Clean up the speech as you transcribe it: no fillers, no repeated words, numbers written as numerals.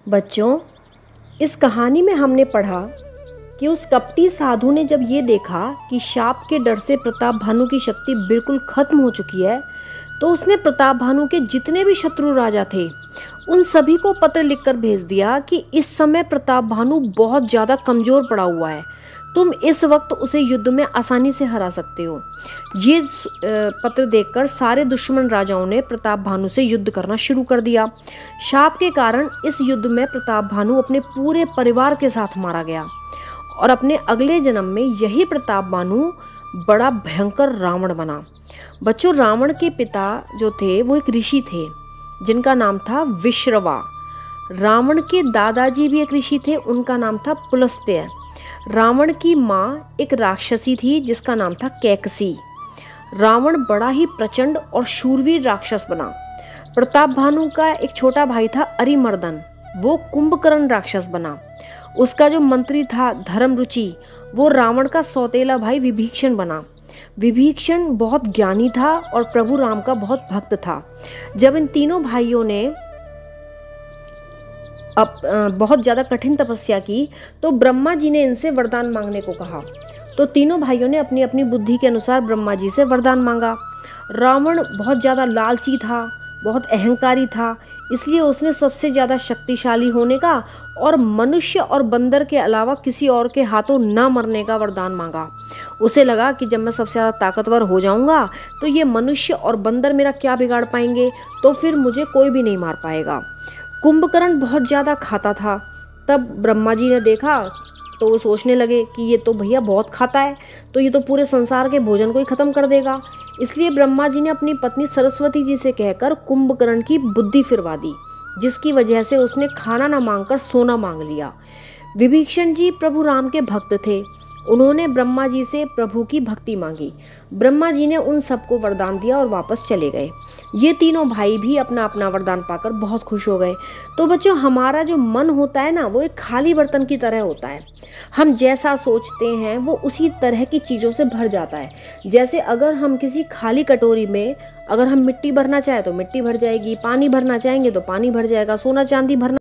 बच्चों, इस कहानी में हमने पढ़ा कि उस कपटी साधु ने जब ये देखा कि शाप के डर से प्रताप भानु की शक्ति बिल्कुल खत्म हो चुकी है, तो उसने प्रताप भानु के जितने भी शत्रु राजा थे उन सभी को पत्र लिखकर भेज दिया कि इस समय प्रताप भानु बहुत ज़्यादा कमज़ोर पड़ा हुआ है, तुम इस वक्त उसे युद्ध में आसानी से हरा सकते हो। ये पत्र देखकर सारे दुश्मन राजाओं ने प्रताप भानु से युद्ध करना शुरू कर दिया। शाप के कारण इस युद्ध में प्रताप भानु अपने पूरे परिवार के साथ मारा गया और अपने अगले जन्म में यही प्रताप भानु बड़ा भयंकर रावण बना। बच्चों, रावण के पिता जो थे वो एक ऋषि थे जिनका नाम था विश्रवा। रावण के दादाजी भी एक ऋषि थे, उनका नाम था पुलस्त्य। रावण की माँ एक राक्षसी थी जिसका नाम था कैकसी। रावण बड़ा ही प्रचंड और शूरवीर राक्षस बना। प्रताप भानु का एक छोटा भाई था अरिमर्दन, वो कुंभकर्ण राक्षस बना। उसका जो मंत्री था धर्मरुचि, वो रावण का सौतेला भाई विभीषण बना। विभीषण बहुत ज्ञानी था और प्रभु राम का बहुत भक्त था। जब इन तीनों भाइयों ने बहुत ज़्यादा कठिन तपस्या की तो ब्रह्मा जी ने इनसे वरदान मांगने को कहा। तो तीनों भाइयों ने अपनी अपनी बुद्धि के अनुसार ब्रह्मा जी से वरदान मांगा। रावण बहुत ज़्यादा लालची था, बहुत अहंकारी था, इसलिए उसने सबसे ज़्यादा शक्तिशाली होने का और मनुष्य और बंदर के अलावा किसी और के हाथों न मरने का वरदान मांगा। उसे लगा कि जब मैं सबसे ज़्यादा ताकतवर हो जाऊंगा तो ये मनुष्य और बंदर मेरा क्या बिगाड़ पाएंगे, तो फिर मुझे कोई भी नहीं मार पाएगा। कुंभकर्ण बहुत ज़्यादा खाता था। तब ब्रह्मा जी ने देखा तो वो सोचने लगे कि ये तो भैया बहुत खाता है, तो ये तो पूरे संसार के भोजन को ही खत्म कर देगा। इसलिए ब्रह्मा जी ने अपनी पत्नी सरस्वती जी से कहकर कुंभकर्ण की बुद्धि फिरवा दी, जिसकी वजह से उसने खाना ना मांगकर सोना मांग लिया। विभीषण जी प्रभु राम के भक्त थे, उन्होंने ब्रह्मा जी से प्रभु की भक्ति मांगी। ब्रह्मा जी ने उन सबको वरदान दिया और वापस चले गए। ये तीनों भाई भी अपना अपना वरदान पाकर बहुत खुश हो गए। तो बच्चों, हमारा जो मन होता है ना, वो एक खाली बर्तन की तरह होता है। हम जैसा सोचते हैं वो उसी तरह की चीज़ों से भर जाता है। जैसे अगर हम किसी खाली कटोरी में अगर हम मिट्टी भरना चाहें तो मिट्टी भर जाएगी, पानी भरना चाहेंगे तो पानी भर जाएगा, सोना चांदी भरना